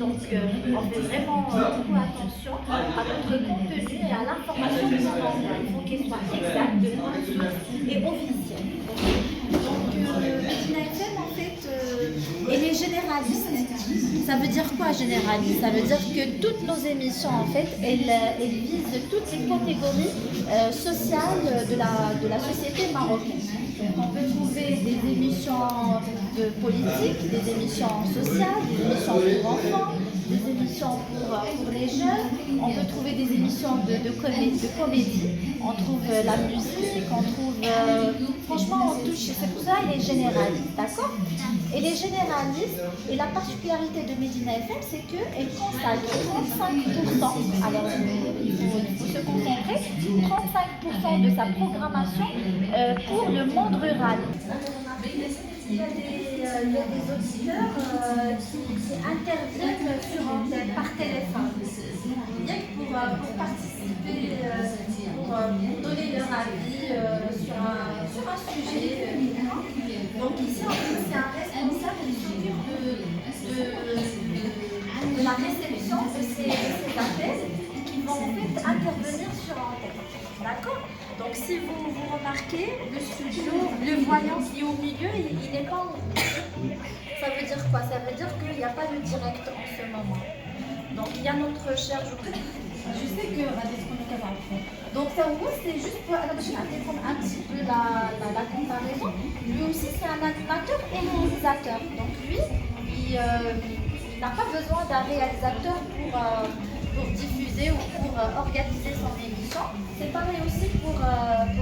Donc, on fait vraiment beaucoup attention à notre contenu et à l'information que l'on envoie. Il faut qu'elle soit exacte, de bonne source et officielle. Donc, Medina FM, en fait, elle est généraliste. Ça veut dire quoi généraliste? Ça veut dire que toutes nos émissions, en fait, elles visent toutes les catégories sociales de la société marocaine. Donc, on peut trouver des émissions de politique, des émissions sociales, des émissions pour enfants, des émissions pour les jeunes. On peut trouver des émissions de comédie. On trouve la musique, on trouve... franchement, on touche, c'est pour ça qu'elle est généraliste, d'accord? Elle est généraliste et la particularité de Medina FM, c'est qu'elle consacre 35%, alors il faut se concentrer, 35% de sa programmation pour le monde rural. Il y a des auditeurs qui interviennent sur antenne par téléphone. Rien que pour participer, pour donner leur avis sur un sujet. Donc ici, en fait, c'est un responsable qui s'occupe de la réception de ces appels qui vont en fait intervenir sur antenne. D'accord? Donc si vous remarquez, le studio, le voyant qui est au milieu, il n'est pas en haut. Ça veut dire quoi? Ça veut dire qu'il n'y a pas de direct en ce moment. Donc il y a notre cher Joukri. Je sais que donc ça c'est juste pour un petit peu la comparaison. Lui aussi c'est un animateur et réalisateur. Donc lui, il n'a pas besoin d'un réalisateur pour diffuser ou pour organiser son émission. C'est pareil aussi pour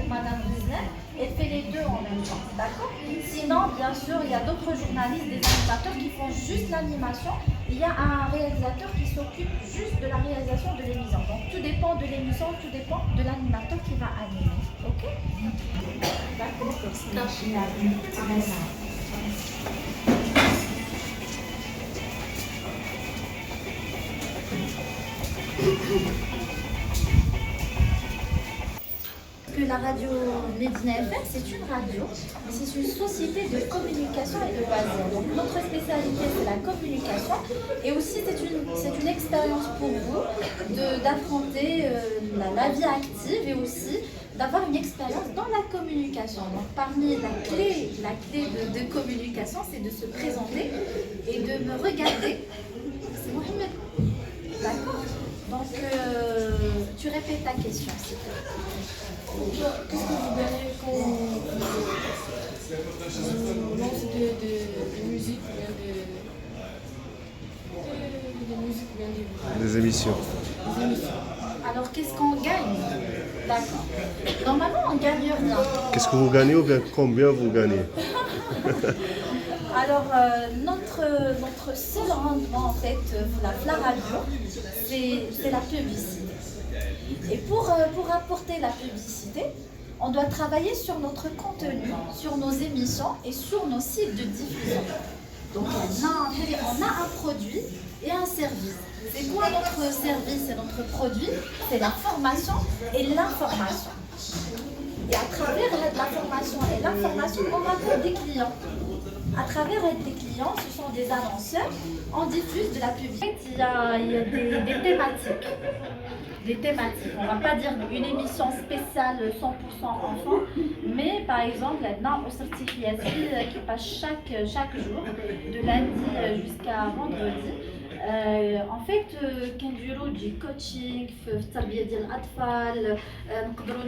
Madame Riznet. Elle fait les deux en même temps, d'accord? Sinon, bien sûr, il y a d'autres journalistes, des animateurs qui font juste l'animation. Il y a un réalisateur qui s'occupe juste de la réalisation de l'émission. Donc, tout dépend de l'émission, tout dépend de l'animateur qui va animer. Ok? D'accord? Que la radio Medina FM, c'est une radio, c'est une société de communication et de loisirs. Donc notre spécialité, c'est la communication et aussi c'est une expérience pour vous d'affronter la vie active et aussi d'avoir une expérience dans la communication. Donc parmi la clé de communication, c'est de se présenter et de me regarder. C'est Mohamed. D'accord? Donc tu répètes ta question, s'il te plaît. Qu'est-ce que vous gagnez quand on lance de musique ou Des émissions. Alors qu'est-ce qu'on gagne? D'accord. Normalement on gagne rien. Qu'est-ce que vous gagnez ou bien combien vous gagnez? Alors notre seul rendement en fait pour la radio, c'est la publicité. Et pour apporter la publicité, on doit travailler sur notre contenu, sur nos émissions et sur nos sites de diffusion. Donc on a un produit et un service. C'est quoi notre service et notre produit? C'est la formation et l'information. Et à travers la formation et l'information, on va des clients. À travers des clients, ce sont des annonceurs, on diffuse de la publicité. Il y a des thématiques. Des thématiques. On ne va pas dire une émission spéciale 100% enfant, mais par exemple, là, au certificat qui passe chaque jour, de lundi jusqu'à vendredi. En fait, كنديروا du coaching في التربيه ديال الاطفال نقدروا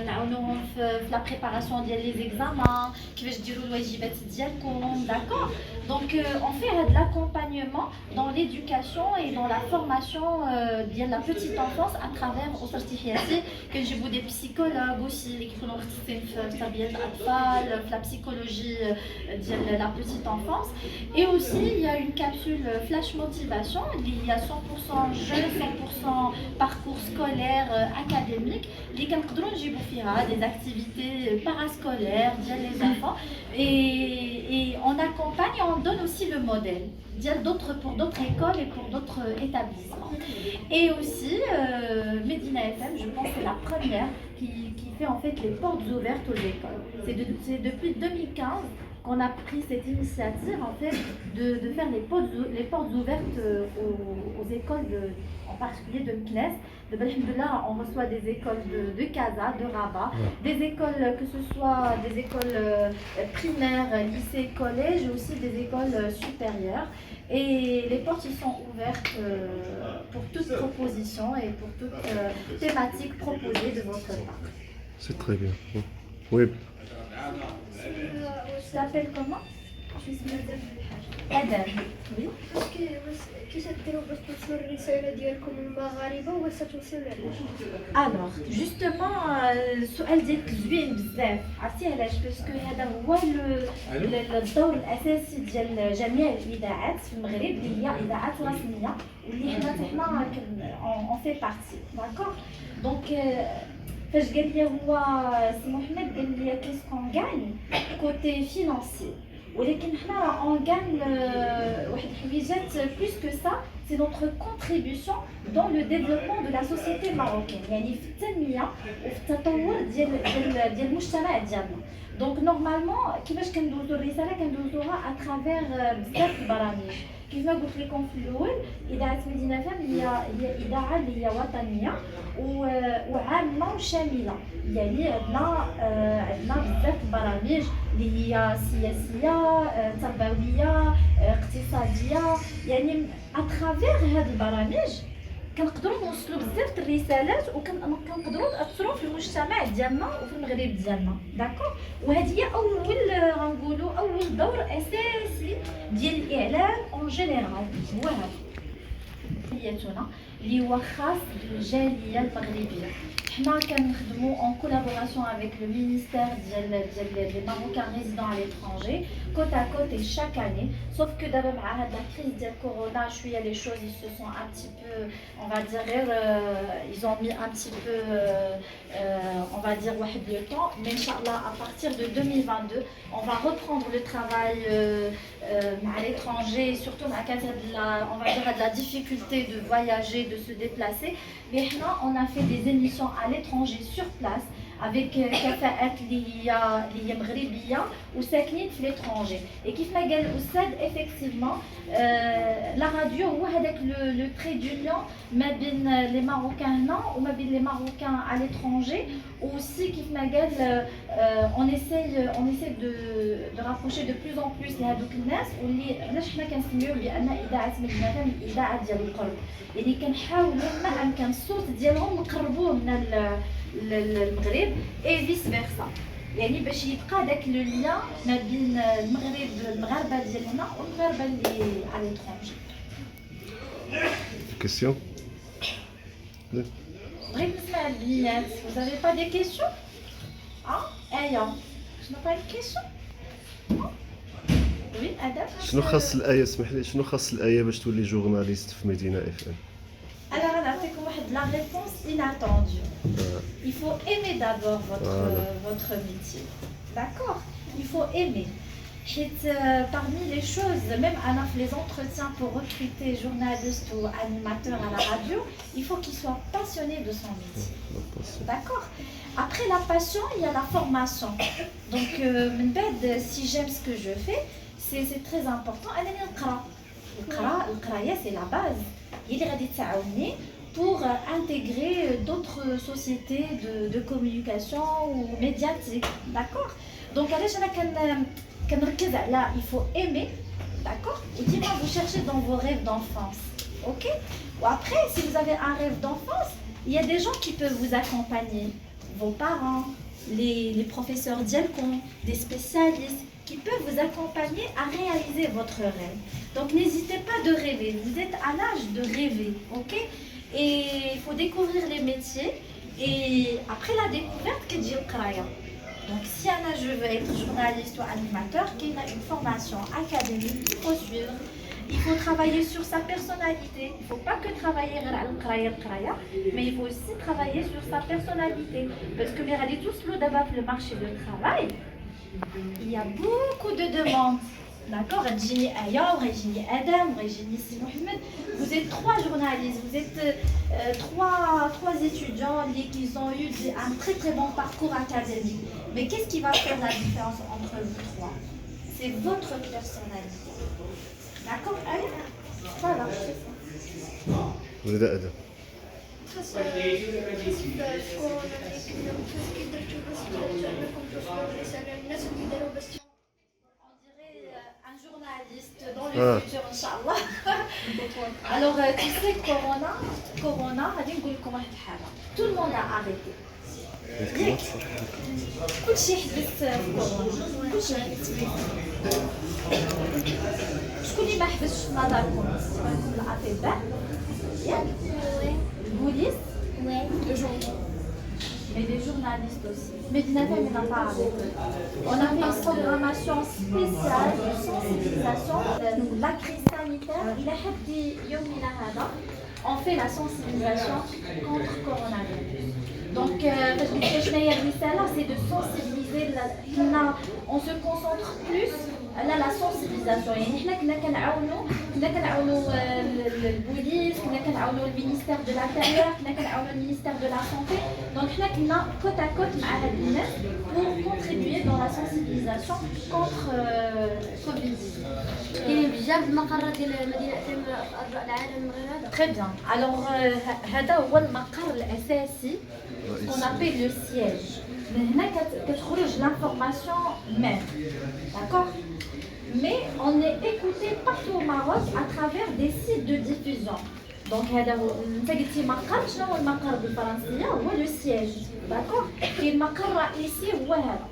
نعاونوهم في la préparation ديال les examens كيفاش ديروا الواجبات ديالكم d'accord. Donc on fait de l'accompagnement dans l'éducation et dans la formation de la petite enfance à travers au certificat كنجيبوا des psychologues aussi اللي كيكونوا مختصين في تربيه الاطفال في la psychologie ديال la petite enfance. Et aussi il y a une capsule flash motivation. Il y a 100% jeux, 100% parcours scolaire, académique. Les des activités parascolaires, les enfants. Et on accompagne et on donne aussi le modèle pour d'autres écoles et pour d'autres établissements. Et aussi, Medina FM, je pense que c'est la première qui fait en fait les portes ouvertes aux écoles. C'est depuis 2015 qu'on a pris cette initiative en fait de faire les portes ouvertes aux écoles, en particulier de Meknès. De là, on reçoit des écoles de Casa, de Rabat, des écoles, que ce soit des écoles primaires, lycées, collèges, aussi des écoles supérieures. Et les portes ils sont ouvertes pour toute proposition et pour toute thématique proposée de votre part. C'est très bien. Oui. Tu t'appelles comment? Adam. Oui. كيفاش ديروا باش توصلوا الرساله ديالكم للمغاربه واش توصل لهم؟ Alors, justement, السؤال ديالك زوين بزاف. عرفتي علاش؟ باسكو هذا هو الدور الاساسي ديال جميع الاذاعات في المغرب اللي هي اذاعات رسميه واللي حنا اون في بارتي، داكور؟ دونك فاش قال لي هو سي محمد قال لي كيسكون غاني كوتي فينانسي، ولكن حنا راه اون غان واحد الحويجات بلوس كو سا، سي نوتر كونتريبيوشن دون لو ديفلوبمون دو لا سوسيتي ماروكين، يعني في التنميه وفي التطور ديال المجتمع ديالنا. دونك نورمالمون كيفاش كندوزو الرساله كندوزوها اترافير بزاف البرامج. كيف ما قلت لكم في الاول، اذاعه مدينه فام هي اذاعه اللي هي وطنيه وعامه وشامله، يعني عندنا بزاف البرامج اللي هي سياسيه، تربويه، اقتصاديه، يعني اترافير هاد البرامج كنقدروا نوصلوا بزاف الرسالات وكنقدروا ناثروا في المجتمع ديالنا وفي المغرب ديالنا، داكور؟ وهذه هي غنقولوا اول دور اساسي ديال الاعلام اون جينيرال، هو هذا ديالنا اللي هو خاص بالجاليه المغربيه. حنا كنخدموا اون كولابوراسيون افيك لو مينيستير ديال لي ماروكان ريزيدون على ليترونجي كوت ا كوت chaque année. Sauf que دابا مع هاد لا كريز ديال كورونا شويه لي شوز ils se sont un petit peu, on va dire, ils ont mis un petit peu on va dire واحد le temps, mais inchallah à partir de 2022 on va reprendre le travail à l'étranger, surtout مع كانت on va dire la difficulté de voyager, de se déplacer. Mais حنا on a fait des émissions à l'étranger sur place avec كفاءات اللي هي مغربيه وساكنين في ليترونجي. اي كيف ما قال الاستاذ effectivement لا راديو هو هذاك لو تري دونيون ما بين لي ماروكان هنا وما بين لي ماروكان على ليترونجي. وسي كيف ما قال on essaie de rapprocher de plus en plus لهذوك الناس، واللي علاش حنا كنسميو بان اذاعه مدينه فام الاذاعه ديال القرب، يعني كنحاولوا ما امكن الصوت ديالهم نقربوه من المغرب اي فيس فيرسا، يعني باش يبقى داك لو ليان ما بين المغاربه ديال هنا والمغاربه اللي على ليترونجي. كيسيون؟ بغيت نسمع البنيات. Vous avez pas des questions؟ ايا شنو با une question؟ وي ادم شنو خاص الآية؟ اسمح لي، شنو خاص الآية باش تولي جورناليست في مدينة اف ام؟ انا غنعطيكم واحد لا ريبونس inattendue. Il faut aimer d'abord votre métier. D'accord? Il faut aimer. Parmi les choses, même à les entretiens pour recruter journalistes ou animateurs à la radio, il faut qu'ils soient passionnés de son métier. D'accord? Après la passion, il y a la formation. Donc, si j'aime ce que je fais, c'est très important. القراية c'est la base. Il est pour intégrer d'autres sociétés de communication ou médiatiques. D'accord? Donc, là, il faut aimer. D'accord? Et dis-moi, vous cherchez dans vos rêves d'enfance. Ok? Ou après, si vous avez un rêve d'enfance, il y a des gens qui peuvent vous accompagner. Vos parents, les professeurs d'Yelcon, des spécialistes qui peuvent vous accompagner à réaliser votre rêve. Donc n'hésitez pas de rêver, vous êtes à l'âge de rêver, ok? Et il faut découvrir les métiers, et après la découverte, qu'est-ce que donc si je veux être journaliste ou animateur, qu'il a une formation académique qu'il faut suivre. Il faut travailler sur sa personnalité. Il ne faut pas que travailler à la mais il faut aussi travailler sur sa personnalité. Parce que les tous le marché du travail, il y a beaucoup de demandes. D'accord? Rajini Aya, Rajini Adam, Rajini Mohamed. Vous êtes 3 journalistes, vous êtes 3 étudiants qui ont eu un très très bon parcours académique. Mais qu'est-ce qui va faire la différence entre vous 3? c'est votre personnalité. D'accord? Allez. Voilà, c'est ça. ولا أدم خاص في كورونا كنا كيف درتو باش انكم توصلوا الرساله للناس اللي داروا باش On dirait un journaliste dans le futur, Inch'Allah. Alors, tu sais, Corona, tout le monde a arrêté. كل شيء حدث في كورونا، كل شيء حدث فيه. شكون اللي ما حبسش في نظركم؟ الأطباء؟ ياك؟ البوليس؟ Mais les journalistes aussi. Mais Dinatel n'a pas arrêté. On a fait une programmation spéciale de sensibilisation. La crise sanitaire, on fait la sensibilisation contre le coronavirus. Donc, c'est de sensibiliser. On se concentre plus على la sensibilisation. يعني احنا كنا كنعاونوا البوليس، كنا كنعاونوا المينيستير دو لانتيريور، كنا كنعاونوا المينيستير دو لا سونتي. دونك حنا كنا كوت ا كوت مع هاد الناس pour contribuer dans la sensibilisation contre Covid-19. كاينين بزاف المقرات ديال مدينه عتيم في ارجاء العالم غير هذا. Très bien. Alors, هذا هو المقر الأساسي qu'on appelle le siège. من هنا كتخرج l'information même. D'accord? Mais on est écouté partout au Maroc à travers des sites de diffusion. Donc هذا هو انت قلتي مقر، شنو هو المقر بالفرنسية؟ هو لو سياج. داكور؟ كاين المقر الرئيسي هو هذا.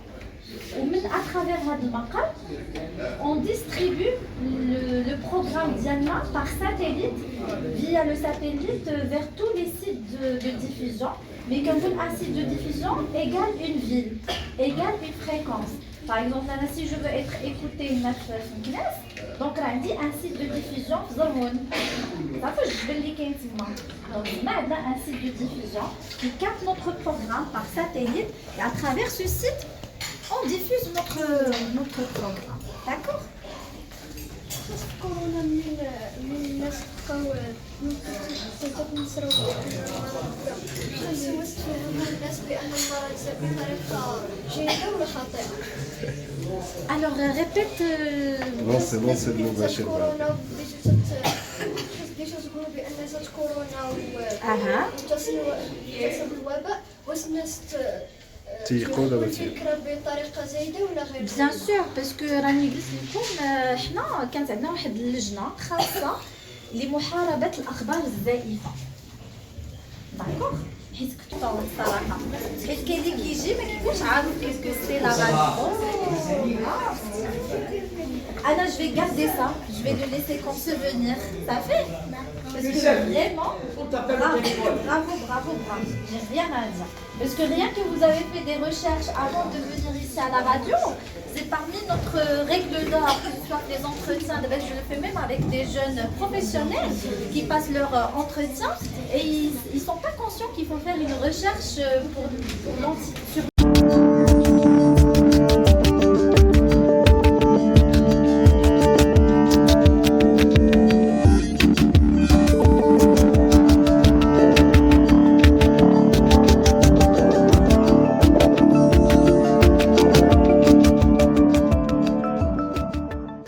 ومن à travers هذا المقر on distribue le programme Diana par satellite via le satellite vers tous les sites de diffusion. Mais comme un site de diffusion égale une ville, égale une fréquence. Par exemple, là, si je veux être écouté donc là, on dit un site de diffusion, ça fait je vais le dire. Donc, on a un site de diffusion qui capte notre programme par satellite et à travers ce site, on diffuse notre programme. D'accord? كورونا من الناس بقاو تتنصروا خاصهم تفهموا الناس بان المرض يصير بطريقه جيده ولا خاطئه. Alors, répète. لونسي المباشر كورونا بديتو تقولوا بان جات كورونا واتصل الوباء، واش الناس تيقوا ولا ما الفكره بطريقه زايده ولا غير؟ Bien sûr, parce que راني قلت لكم حنا كانت عندنا واحد اللجنه خاصه لمحاربه الاخبار الزائفه. داكوغ؟ حيت كنت طاولت الصراحه، حيت كاين اللي كيجي ما كيكونش عارف كيسكو سي لا راديو. Anna, je vais garder ça, je vais le laisser comme souvenir. Ça fait? Parce que vraiment, bravo, j'ai rien à dire. Parce que rien que vous avez fait des recherches avant de venir ici à la radio, c'est parmi notre règle d'or, que ce soit les entretiens, je le fais même avec des jeunes professionnels qui passent leur entretien et ils ne sont pas conscients qu'il faut faire une recherche sur